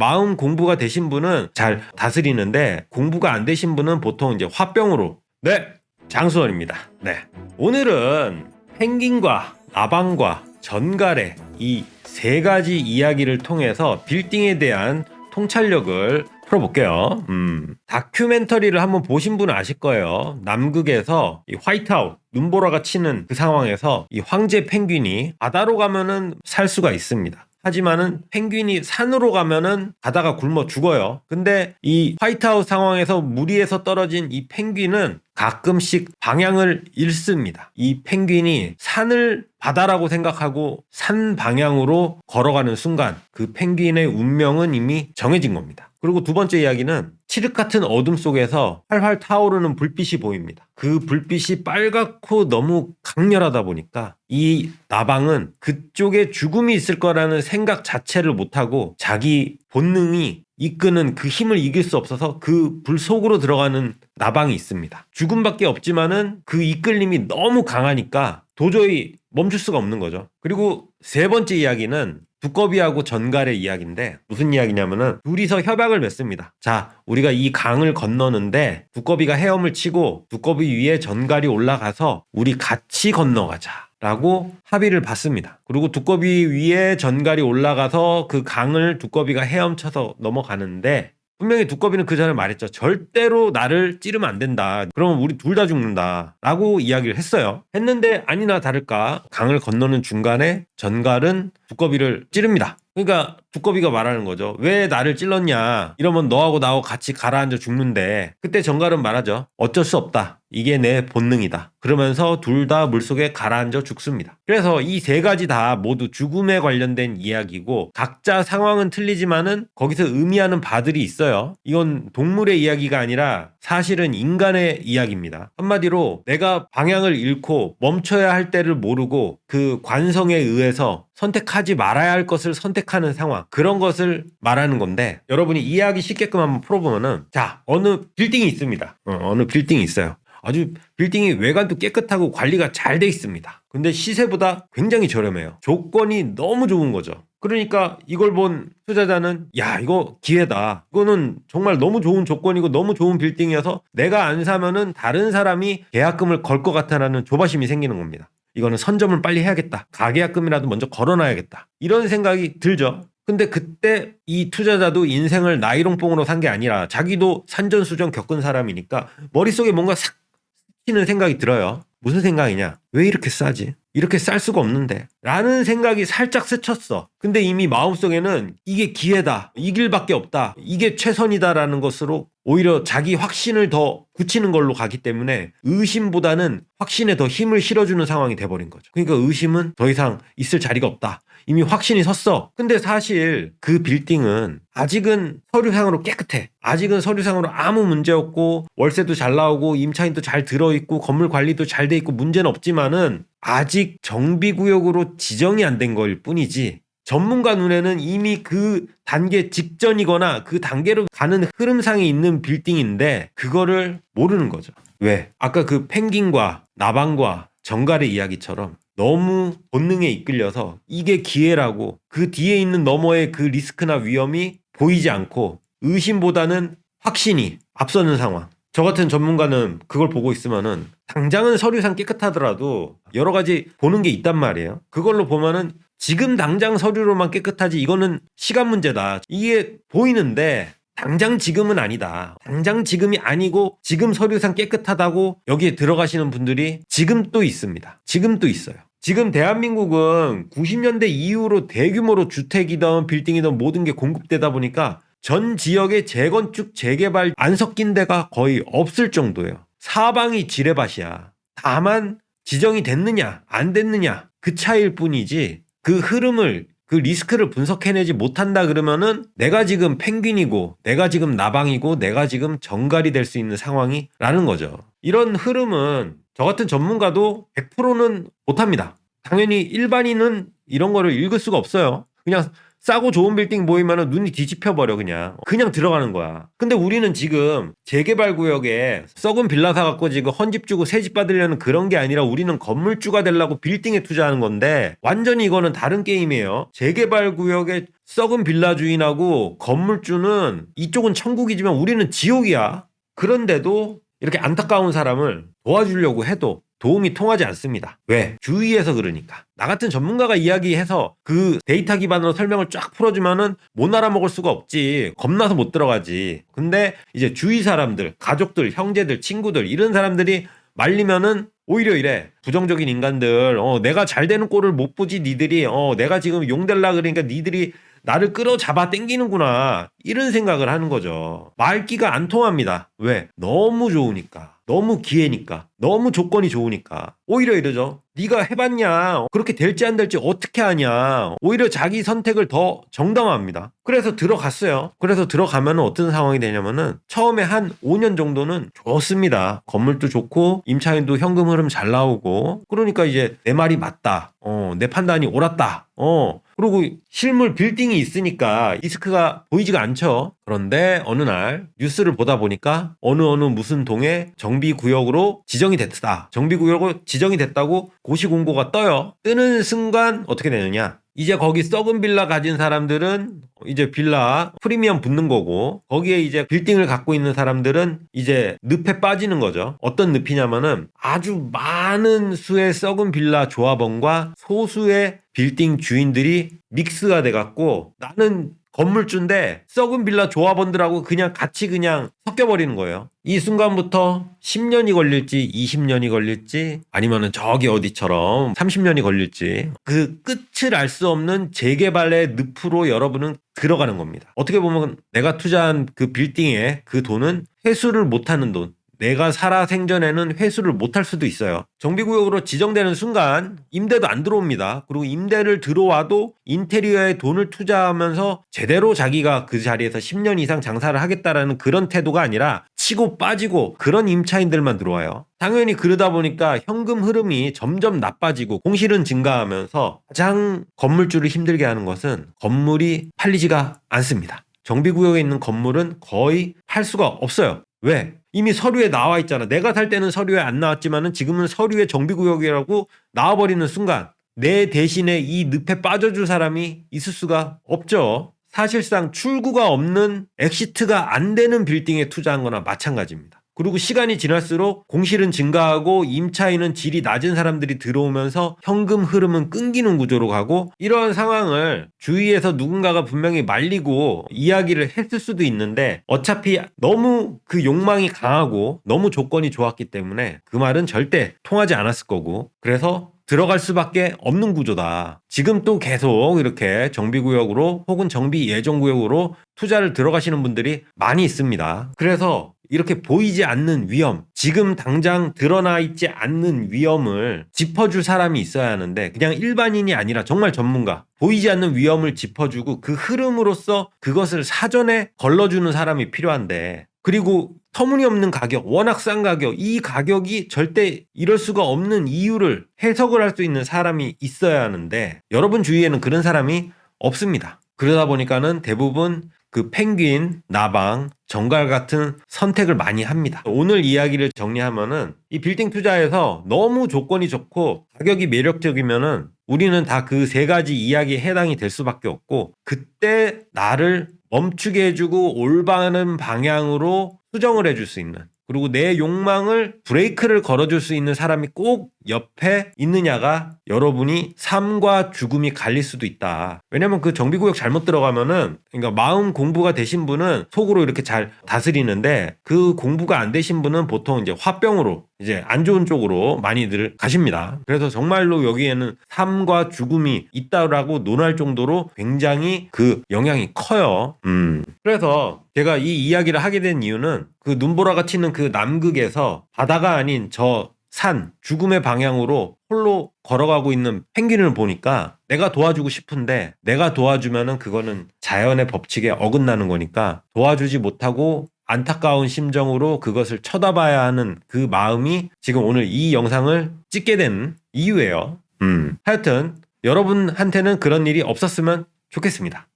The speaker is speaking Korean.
마음 공부가 되신 분은 잘 다스리는데 공부가 안 되신 분은 보통 이제 화병으로. 네, 장수원입니다. 네, 오늘은 펭귄과 나방과 전갈의 이 세 가지 이야기를 통해서 빌딩에 대한 통찰력을 풀어볼게요. 다큐멘터리를 한번 보신 분은 아실 거예요. 남극에서 이 화이트아웃 눈보라가 치는 그 상황에서 이 황제 펭귄이 바다로 가면은 살 수가 있습니다. 하지만은 펭귄이 산으로 가면은 가다가 굶어 죽어요. 근데 이 화이트아웃 상황에서 무리에서 떨어진 이 펭귄은 가끔씩 방향을 잃습니다. 이 펭귄이 산을 바다라고 생각하고 산 방향으로 걸어가는 순간 그 펭귄의 운명은 이미 정해진 겁니다. 그리고 두 번째 이야기는 칠흑 같은 어둠 속에서 활활 타오르는 불빛이 보입니다. 그 불빛이 빨갛고 너무 강렬하다 보니까 이 나방은 그쪽에 죽음이 있을 거라는 생각 자체를 못하고 자기 본능이 이끄는 그 힘을 이길 수 없어서 그 불 속으로 들어가는 나방이 있습니다. 죽음밖에 없지만은 그 이끌림이 너무 강하니까 도저히 멈출 수가 없는 거죠. 그리고 세 번째 이야기는 두꺼비하고 전갈의 이야기인데 무슨 이야기냐면은 둘이서 협약을 맺습니다. 자, 우리가 이 강을 건너는데 두꺼비가 헤엄을 치고 두꺼비 위에 전갈이 올라가서 우리 같이 건너가자 라고 합의를 받습니다. 그리고 두꺼비 위에 전갈이 올라가서 그 강을 두꺼비가 헤엄쳐서 넘어가는데 분명히 두꺼비는 그 전에 말했죠. 절대로 나를 찌르면 안 된다. 그러면 우리 둘 다 죽는다. 라고 이야기를 했어요. 했는데 아니나 다를까 강을 건너는 중간에 전갈은 두꺼비를 찌릅니다. 그러니까 두꺼비가 말하는 거죠. 왜 나를 찔렀냐. 이러면 너하고 나하고 같이 가라앉아 죽는데 그때 전갈은 말하죠. 어쩔 수 없다. 이게 내 본능이다. 그러면서 둘 다 물속에 가라앉아 죽습니다. 그래서 이 세 가지 다 모두 죽음에 관련된 이야기고 각자 상황은 틀리지만은 거기서 의미하는 바들이 있어요. 이건 동물의 이야기가 아니라 사실은 인간의 이야기입니다. 한마디로 내가 방향을 잃고 멈춰야 할 때를 모르고 그 관성에 의해서 선택하지 말아야 할 것을 선택하는 상황, 그런 것을 말하는 건데 여러분이 이해하기 쉽게끔 한번 풀어보면은 자, 어느 빌딩이 있습니다. 어느 빌딩이 있어요. 아주 빌딩이 외관도 깨끗하고 관리가 잘 돼 있습니다. 근데 시세보다 굉장히 저렴해요. 조건이 너무 좋은 거죠. 그러니까 이걸 본 투자자는 야, 이거 기회다. 이거는 정말 너무 좋은 조건이고 너무 좋은 빌딩이어서 내가 안 사면은 다른 사람이 계약금을 걸 것 같다라는 조바심이 생기는 겁니다. 이거는 선점을 빨리 해야겠다. 가계약금이라도 먼저 걸어놔야겠다. 이런 생각이 들죠. 근데 그때 이 투자자도 인생을 나이롱뽕으로 산 게 아니라 자기도 산전수전 겪은 사람이니까 머릿속에 뭔가 싹 스치는 생각이 들어요. 무슨 생각이냐? 왜 이렇게 싸지? 이렇게 쌀 수가 없는데 라는 생각이 살짝 스쳤어. 근데 이미 마음속에는 이게 기회다. 이 길밖에 없다. 이게 최선이다라는 것으로 오히려 자기 확신을 더 굳히는 걸로 가기 때문에 의심보다는 확신에 더 힘을 실어주는 상황이 돼버린 거죠. 그러니까 의심은 더 이상 있을 자리가 없다. 이미 확신이 섰어. 근데 사실 그 빌딩은 아직은 서류상으로 깨끗해. 아직은 서류상으로 아무 문제 없고 월세도 잘 나오고 임차인도 잘 들어있고 건물 관리도 잘 돼 있고 문제는 없지만은 아직 정비구역으로 지정이 안 된 걸 뿐이지 전문가 눈에는 이미 그 단계 직전이거나 그 단계로 가는 흐름상에 있는 빌딩인데 그거를 모르는 거죠. 왜? 아까 그 펭귄과 나방과 전갈의 이야기처럼 너무 본능에 이끌려서 이게 기회라고 그 뒤에 있는 너머의 그 리스크나 위험이 보이지 않고 의심보다는 확신이 앞서는 상황. 저 같은 전문가는 그걸 보고 있으면은 당장은 서류상 깨끗하더라도 여러 가지 보는 게 있단 말이에요. 그걸로 보면은 지금 당장 서류로만 깨끗하지 이거는 시간 문제다. 이게 보이는데 당장 지금은 아니다. 당장 지금이 아니고 지금 서류상 깨끗하다고 여기에 들어가시는 분들이 지금 또 있습니다. 지금 또 있어요. 지금 대한민국은 90년대 이후로 대규모로 주택이든 빌딩이든 모든 게 공급되다 보니까 전 지역의 재건축, 재개발 안 섞인 데가 거의 없을 정도예요. 사방이 지뢰밭이야. 다만 지정이 됐느냐 안 됐느냐 그 차이일 뿐이지 그 흐름을 그 리스크를 분석해내지 못한다 그러면은 내가 지금 펭귄이고 내가 지금 나방이고 내가 지금 정갈이 될 수 있는 상황이라는 거죠. 이런 흐름은 저 같은 전문가도 100%는 못합니다. 당연히 일반인은 이런 거를 읽을 수가 없어요. 그냥 싸고 좋은 빌딩 보이면은 눈이 뒤집혀버려. 그냥 들어가는 거야. 근데 우리는 지금 재개발 구역에 썩은 빌라 사갖고 지금 헌집 주고 새집 받으려는 그런 게 아니라 우리는 건물주가 되려고 빌딩에 투자하는 건데, 완전히 이거는 다른 게임이에요. 재개발 구역에 썩은 빌라 주인하고 건물주는 이쪽은 천국이지만 우리는 지옥이야. 그런데도 이렇게 안타까운 사람을 도와주려고 해도 도움이 통하지 않습니다. 왜? 주위에서 그러니까. 나 같은 전문가가 이야기해서 그 데이터 기반으로 설명을 쫙 풀어주면은 못 알아먹을 수가 없지. 겁나서 못 들어가지. 근데 이제 주위 사람들, 가족들, 형제들, 친구들 이런 사람들이 말리면은 오히려 이래. 부정적인 인간들, 내가 잘 되는 꼴을 못 보지 니들이, 내가 지금 용될라 그러니까 니들이 나를 끌어잡아 당기는구나, 이런 생각을 하는 거죠. 말귀가 안 통합니다. 왜? 너무 좋으니까. 너무 기회니까. 너무 조건이 좋으니까. 오히려 이러죠. 네가 해봤냐? 그렇게 될지 안 될지 어떻게 아냐? 오히려 자기 선택을 더 정당화합니다. 그래서 들어갔어요. 그래서 들어가면 어떤 상황이 되냐면은 처음에 한 5년 정도는 좋습니다. 건물도 좋고 임차인도 현금 흐름 잘 나오고, 그러니까 이제 내 말이 맞다. 내 판단이 옳았다. 그리고 실물 빌딩이 있으니까 리스크가 보이지가 않죠. 그런데 어느 날 뉴스를 보다 보니까 어느 무슨 동에 정비구역으로 지정이 됐다. 정비구역으로 지정이 됐다고 고시공고가 떠요. 뜨는 순간 어떻게 되느냐? 이제 거기 썩은 빌라 가진 사람들은 이제 빌라 프리미엄 붙는 거고, 거기에 이제 빌딩을 갖고 있는 사람들은 이제 늪에 빠지는 거죠. 어떤 늪이냐면은 아주 많은 수의 썩은 빌라 조합원과 소수의 빌딩 주인들이 믹스가 돼갖고, 나는 건물주인데 썩은 빌라 조합원들하고 같이 섞여버리는 거예요. 이 순간부터 10년이 걸릴지 20년이 걸릴지 아니면은 저기 어디처럼 30년이 걸릴지 그 끝을 알 수 없는 재개발의 늪으로 여러분은 들어가는 겁니다. 어떻게 보면 내가 투자한 그 빌딩에 그 돈은 회수를 못하는 돈, 내가 살아 생전에는 회수를 못할 수도 있어요. 정비구역으로 지정되는 순간 임대도 안 들어옵니다. 그리고 임대를 들어와도 인테리어에 돈을 투자하면서 제대로 자기가 그 자리에서 10년 이상 장사를 하겠다라는 그런 태도가 아니라 치고 빠지고 그런 임차인들만 들어와요. 당연히 그러다 보니까 현금 흐름이 점점 나빠지고 공실은 증가하면서 가장 건물주를 힘들게 하는 것은 건물이 팔리지가 않습니다. 정비구역에 있는 건물은 거의 팔 수가 없어요. 왜? 이미 서류에 나와 있잖아. 내가 살 때는 서류에 안 나왔지만은 지금은 서류에 정비구역이라고 나와버리는 순간 내 대신에 이 늪에 빠져줄 사람이 있을 수가 없죠. 사실상 출구가 없는, 엑시트가 안 되는 빌딩에 투자한 거나 마찬가지입니다. 그리고 시간이 지날수록 공실은 증가하고 임차인은 질이 낮은 사람들이 들어오면서 현금 흐름은 끊기는 구조로 가고, 이런 상황을 주위에서 누군가가 분명히 말리고 이야기를 했을 수도 있는데 어차피 너무 그 욕망이 강하고 너무 조건이 좋았기 때문에 그 말은 절대 통하지 않았을 거고, 그래서 들어갈 수밖에 없는 구조다. 지금 또 계속 이렇게 정비구역으로 혹은 정비 예정구역으로 투자를 들어가시는 분들이 많이 있습니다. 그래서 이렇게 보이지 않는 위험, 지금 당장 드러나 있지 않는 위험을 짚어줄 사람이 있어야 하는데, 그냥 일반인이 아니라 정말 전문가, 보이지 않는 위험을 짚어주고 그 흐름으로서 그것을 사전에 걸러주는 사람이 필요한데, 그리고 터무니없는 가격, 워낙 싼 가격, 이 가격이 절대 이럴 수가 없는 이유를 해석을 할 수 있는 사람이 있어야 하는데 여러분 주위에는 그런 사람이 없습니다. 그러다 보니까는 대부분 그 펭귄, 나방, 정갈 같은 선택을 많이 합니다. 오늘 이야기를 정리하면은 이 빌딩 투자에서 너무 조건이 좋고 가격이 매력적이면은 우리는 다 그 세 가지 이야기에 해당이 될 수밖에 없고, 그때 나를 멈추게 해주고 올바른 방향으로 수정을 해줄 수 있는, 그리고 내 욕망을 브레이크를 걸어줄 수 있는 사람이 꼭 옆에 있느냐가 여러분이 삶과 죽음이 갈릴 수도 있다. 왜냐면 그 정비구역 잘못 들어가면은, 그러니까 마음 공부가 되신 분은 속으로 이렇게 잘 다스리는데 그 공부가 안 되신 분은 보통 이제 화병으로 이제 안 좋은 쪽으로 많이들 가십니다. 그래서 정말로 여기에는 삶과 죽음이 있다라고 논할 정도로 굉장히 그 영향이 커요. 그래서 제가 이 이야기를 하게 된 이유는 그 눈보라가 치는 그 남극에서 바다가 아닌 저 산, 죽음의 방향으로 홀로 걸어가고 있는 펭귄을 보니까 내가 도와주고 싶은데, 내가 도와주면은 그거는 자연의 법칙에 어긋나는 거니까 도와주지 못하고 안타까운 심정으로 그것을 쳐다봐야 하는 그 마음이 지금 오늘 이 영상을 찍게 된 이유예요. 하여튼 여러분한테는 그런 일이 없었으면 좋겠습니다.